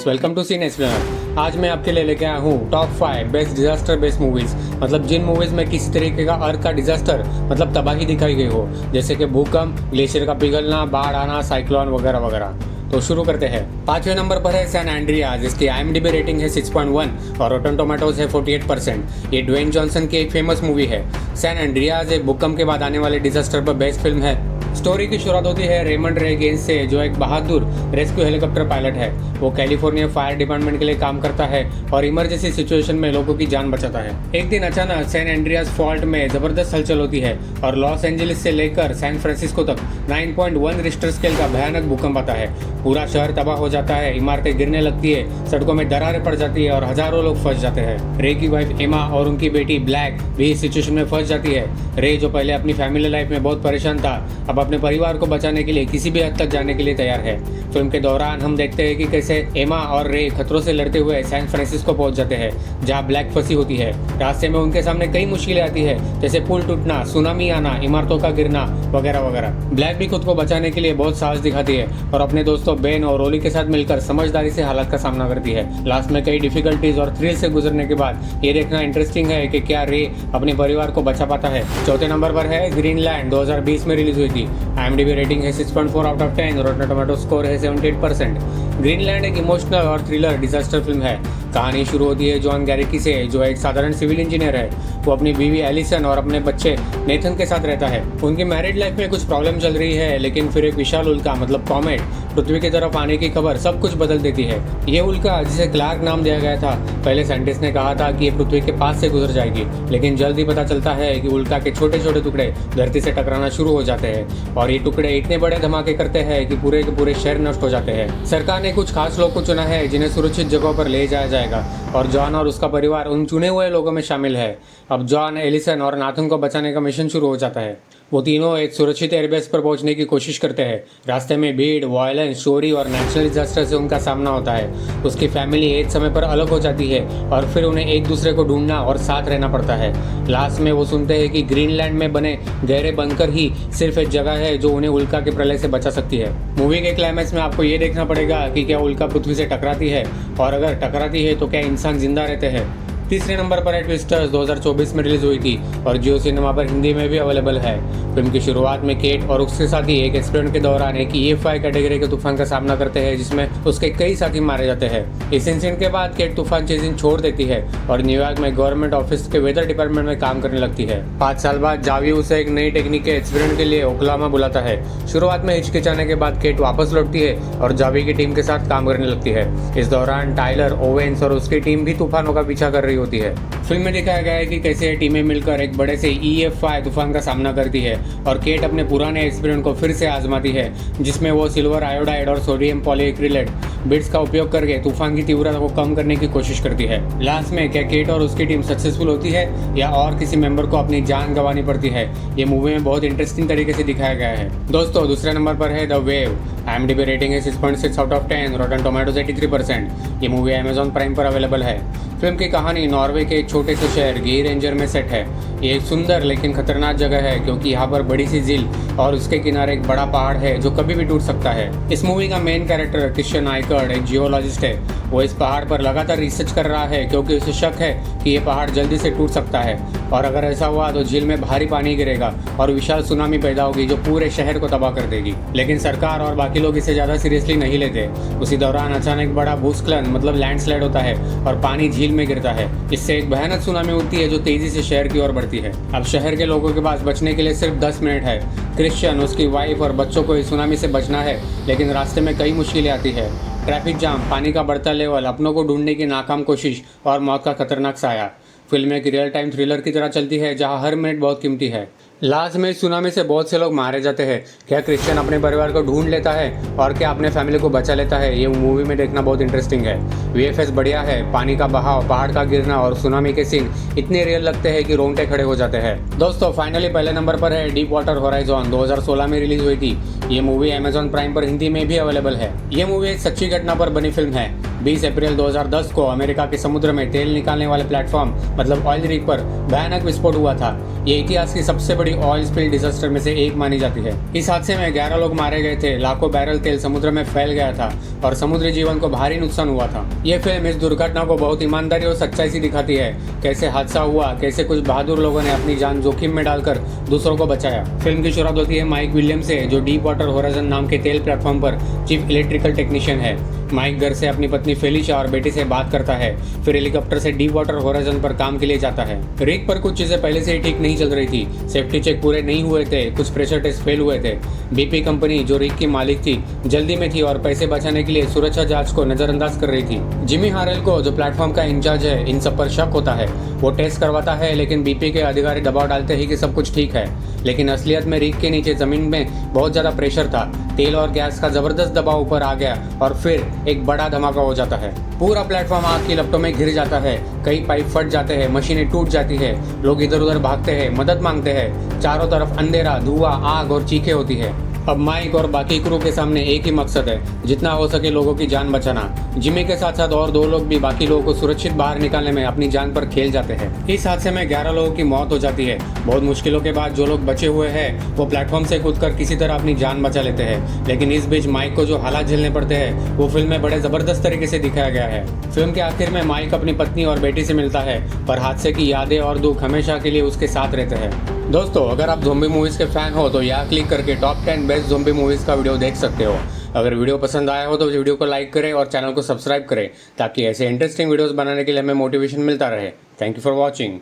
Friends, welcome to Scene Explainer. आज मैं आपके लिए लेके आया हूँ top 5 best disaster based movies. मतलब जिन मूवीज में किसी तरीके का अर्थ का डिजास्टर मतलब तबाही दिखाई गई हो, जैसे कि भूकंप, ग्लेशियर का पिघलना, बाढ़ आना, साइक्लोन वगैरह वगैरह। तो शुरू करते हैं। 5वें नंबर पर है सैन एंड्रियास, जिसकी IMDb रेटिंग है 6.1 और रॉटन टोमेटोज है 48%। ये ड्वेन जॉनसन की एक फेमस मूवी है। सैन एंड्रियास एक भूकंप के बाद आने वाले डिजास्टर पर बेस्ड फिल्म है। स्टोरी की शुरुआत होती है रेमंड रे गेंज से, जो एक बहादुर रेस्क्यू हेलीकॉप्टर पायलट है। वो कैलिफोर्निया फायर डिपार्टमेंट के लिए काम करता है और इमरजेंसी सिचुएशन में लोगों की जान बचाता है। एक दिन अचानक सैन एंड्रियास फॉल्ट में जबरदस्त हलचल होती है और लॉस एंजलिस से लेकर सैन फ्रांसिस्को तक 9.1 रिक्टर स्केल का भयानक भूकंप आता है। पूरा शहर तबाह हो जाता है, इमारतें गिरने लगती है, सड़कों में दरारें पड़ जाती है और हजारों लोग फंस जाते हैं। रे की वाइफ एमा और उनकी बेटी ब्लैक भी इस सिचुएशन में फंस जाती है। रे, जो पहले अपनी फैमिली लाइफ में बहुत परेशान था, अब अपने परिवार को बचाने के लिए किसी भी हद तक जाने के लिए तैयार है। फिल्म के दौरान हम देखते हैं कि कैसे एमा और रे खतरों से लड़ते हुए सैन फ्रांसिस्को पहुंच जाते हैं, जहां ब्लैक फंसी होती है। रास्ते में उनके सामने कई मुश्किलें आती है, जैसे पुल टूटना, सुनामी आना, इमारतों का गिरना वगैरह वगैरह। ब्लैक भी खुद को बचाने के लिए बहुत साहस दिखाती है और अपने दोस्तों बेन और रोली के साथ मिलकर समझदारी से हालात का सामना करती है। लास्ट में कई डिफिकल्टीज और थ्रिल से गुजरने के बाद ये देखना इंटरेस्टिंग है कि क्या रे अपने परिवार को बचा पाता है। चौथे नंबर पर है ग्रीनलैंड, 2020 में रिलीज हुई थी। IMDb रेटिंग है 6.4 आउट ऑफ 10, रॉटन टोमेटो स्कोर है 78%। ग्रीनलैंड एक इमोशनल और थ्रिलर डिजास्टर फिल्म है। कहानी शुरू होती है जॉन गैरिकी से, जो एक साधारण सिविल इंजीनियर है। वो अपनी बीवी एलिसन और अपने बच्चे नेथन के साथ रहता है। उनकी मैरिड लाइफ में कुछ प्रॉब्लम चल रही है, लेकिन फिर एक विशाल उल्का मतलब कॉमेट पृथ्वी की तरफ आने की खबर सब कुछ बदल देती है। ये उल्का, जिसे क्लार्क नाम दिया गया था, पहले साइंटिस्ट ने कहा था कि ये पृथ्वी के पास से गुजर जाएगी, लेकिन जल्द ही पता चलता है कि उल्का के छोटे छोटे टुकड़े धरती से टकराना शुरू हो जाते हैं और ये टुकड़े इतने बड़े धमाके करते हैं कि पूरे के पूरे शहर नष्ट हो जाते हैं। सरकार ने कुछ खास लोग को चुना है जिन्हें सुरक्षित जगहों पर ले जाया जाएगा और जॉन और उसका परिवार उन चुने हुए लोगों में शामिल है। अब जॉन, एलिसन और नाथन को बचाने का मिशन शुरू हो जाता है। वो तीनों एक सुरक्षित एयरबेस पर पहुंचने की कोशिश करते हैं। रास्ते में भीड़, वायलेंस, चोरी और नेचुरल डिजास्टर से उनका सामना होता है। उसकी फैमिली एक समय पर अलग हो जाती है और फिर उन्हें एक दूसरे को ढूंढना और साथ रहना पड़ता है। लास्ट में वो सुनते हैं कि ग्रीनलैंड में बने गहरे बंकर ही सिर्फ एक जगह है जो उन्हें उल्का के प्रलय से बचा सकती है। मूवी के क्लाइमैक्स में आपको ये देखना पड़ेगा कि क्या उल्का पृथ्वी से टकराती है और अगर टकराती है तो क्या इंसान जिंदा रहते हैं। तीसरे नंबर पर है ट्विस्टर्स, 2024 में रिलीज हुई थी और जियो सिनेमा पर हिंदी में भी अवेलेबल है। फिल्म की शुरुआत में केट और उसके साथी एक एक्सीडेंट के दौरान एक EFI कैटेगरी के तूफान का सामना करते हैं, जिसमें उसके कई साथी मारे जाते हैं। इस इंसिडेंट के बाद केट तूफान चेजिंग छोड़ देती है और न्यूयॉर्क में गवर्नमेंट ऑफिस के वेदर डिपार्टमेंट में काम करने लगती है। 5 साल बाद जावी उसे एक नई टेक्निक के एक्सपेरिमेंट के लिए ओक्लाहोमा बुलाता है। शुरुआत में हिचकिचाने के बाद केट वापस लौटती है और जावी की टीम के साथ काम करने लगती है। इस दौरान टाइलर, ओवेंस और उसकी टीम भी तूफानों का पीछा कर रही होती है। फिल्म में दिखाया गया है कि कैसे टीमें मिलकर एक बड़े से EFI तूफान का सामना करती है और केट अपने पुराने एक्सपेरिमेंट को फिर से आजमाती है, जिसमें वो सिल्वर आयोडाइड और सोडियम पॉलीक्रिलेट बिट्स का उपयोग करके तूफान की तीव्रता को कम करने की कोशिश करती है। लास्ट में क्या केट और उसकी टीम सक्सेसफुल होती है या और किसी मेंबर को अपनी जान गंवानी पड़ती है, ये मूवी में बहुत इंटरेस्टिंग तरीके से दिखाया गया है। दोस्तों, दूसरे नंबर पर है द वेव। IMDb रेटिंग है 6.6 आउट ऑफ 10, रॉटन टोमेटोज 83%। ये मूवी Amazon प्राइम पर अवेलेबल है। फिल्म की कहानी नॉर्वे के एक छोटे से शहर गे रेंजर में सेट है। ये एक सुंदर लेकिन खतरनाक जगह है, क्योंकि यहाँ पर बड़ी सी झील और उसके किनारे एक बड़ा पहाड़ है जो कभी भी टूट सकता है। इस मूवी का मेन कैरेक्टर क्रिश्चियन आइकर्ड एक जियोलॉजिस्ट है। वो इस पहाड़ पर लगातार रिसर्च कर रहा है, क्योंकि उसे शक है कि ये पहाड़ जल्दी से टूट सकता है और अगर ऐसा हुआ तो झील में भारी पानी गिरेगा और विशाल सुनामी पैदा होगी जो पूरे शहर को तबाह कर देगी। लेकिन सरकार और बाकी लोग इसे ज्यादा सीरियसली नहीं लेते। उसी दौरान अचानक बड़ा भूस्खलन मतलब लैंडस्लाइड होता है और पानी झील में गिरता है। इससे एक भयानक सुनामी उठती है जो तेजी से शहर की ओर बढ़ती है। अब शहर के लोगों के पास बचने के लिए सिर्फ 10 मिनट है। क्रिश्चियन, उसकी वाइफ और बच्चों को इस सुनामी से बचना है, लेकिन रास्ते में कई मुश्किलें आती है। ट्रैफिक जाम, पानी का बढ़ता लेवल, अपनों को ढूंढने की नाकाम कोशिश और मौत का खतरनाक साया। फिल्म एक रियल टाइम थ्रिलर की तरह चलती है, जहां हर मिनट बहुत कीमती है। लास्ट में सुनामी से बहुत से लोग मारे जाते हैं। क्या क्रिश्चियन अपने परिवार को ढूंढ लेता है और क्या अपने फैमिली को बचा लेता है, ये मूवी में देखना बहुत इंटरेस्टिंग है। VFX बढ़िया है। पानी का बहाव, पहाड़ का गिरना और सुनामी के सीन इतने रियल लगते हैं कि रोंगटे खड़े हो जाते हैं। दोस्तों, फाइनली पहले नंबर पर है डीप वाटर होराइजन, 2016 में रिलीज हुई थी। ये मूवी Amazon प्राइम पर हिंदी में भी अवेलेबल है। ये मूवी एक सच्ची घटना पर बनी फिल्म है। 20 अप्रैल 2010 को अमेरिका के समुद्र में तेल निकालने वाले प्लेटफॉर्म मतलब ऑयल रिग पर भयानक विस्फोट हुआ था। ये इतिहास की सबसे बड़ी बड़ी ऑयल स्पिल डिजास्टर में से एक मानी जाती है। इस हादसे में 11 लोग मारे गए थे, लाखों बैरल तेल समुद्र में फैल गया था और समुद्री जीवन को भारी नुकसान हुआ था। ये फिल्म इस दुर्घटना को बहुत ईमानदारी और सच्चाई से दिखाती है, कैसे हादसा हुआ, कैसे कुछ बहादुर लोगों ने अपनी जान जोखिम में डालकर दूसरों को बचाया। फिल्म की शुरुआत होती है माइक विलियम्स से, जो डीप वाटर होराइजन नाम के तेल प्लेटफॉर्म पर चीफ इलेक्ट्रिकल टेक्नीशियन है। माइक घर से अपनी पत्नी फेलिशा और बेटी से बात करता है, फिर हेलीकॉप्टर से डीप वाटर होराइजन पर काम के लिए जाता है। रिक पर कुछ चीजें पहले से ही ठीक नहीं चल रही थी, सेफ्टी चेक पूरे नहीं हुए थे, कुछ प्रेशर टेस्ट फेल हुए थे। बीपी कंपनी, जो रिक की मालिक थी, जल्दी में थी और पैसे बचाने के लिए सुरक्षा जांच को नजरअंदाज कर रही थी। जिमी हारेल को, जो प्लेटफॉर्म का इंचार्ज है, इन सब पर शक होता है। वो टेस्ट करवाता है, लेकिन बीपी के अधिकारी दबाव डालते ही कि सब कुछ ठीक है, लेकिन असलियत में रिक के नीचे जमीन में बहुत ज्यादा प्रेशर था। तेल और गैस का जबरदस्त दबाव ऊपर आ गया और फिर एक बड़ा धमाका हो जाता है। पूरा प्लेटफॉर्म आग की लपटों में घिर जाता है, कई पाइप फट जाते हैं, मशीनें टूट जाती है, लोग इधर उधर भागते हैं, मदद मांगते हैं। चारों तरफ अंधेरा, धुआं, आग और चीखें होती है। अब माइक और बाकी क्रू के सामने एक ही मकसद है, जितना हो सके लोगों की जान बचाना। जिमी के साथ साथ और 2 लोग भी बाकी लोगों को सुरक्षित बाहर निकालने में अपनी जान पर खेल जाते हैं। इस हादसे में 11 लोगों की मौत हो जाती है। बहुत मुश्किलों के बाद जो लोग बचे हुए हैं वो प्लेटफॉर्म से कूदकर किसी तरह अपनी जान बचा लेते हैं, लेकिन इस बीच माइक को जो हालात झेलने पड़ते हैं वो फिल्म में बड़े जबरदस्त तरीके से दिखाया गया है। फिल्म के आखिर में माइक अपनी पत्नी और बेटी से मिलता है, पर हादसे की यादें और दुख हमेशा के लिए उसके साथ रहते हैं। दोस्तों, अगर आप ज़ॉम्बी मूवीज़ के फैन हो तो यहाँ क्लिक करके टॉप 10 बेस्ट ज़ॉम्बी मूवीज़ का वीडियो देख सकते हो। अगर वीडियो पसंद आया हो तो वीडियो को लाइक करें और चैनल को सब्सक्राइब करें, ताकि ऐसे इंटरेस्टिंग वीडियोस बनाने के लिए हमें मोटिवेशन मिलता रहे। Thank you for watching.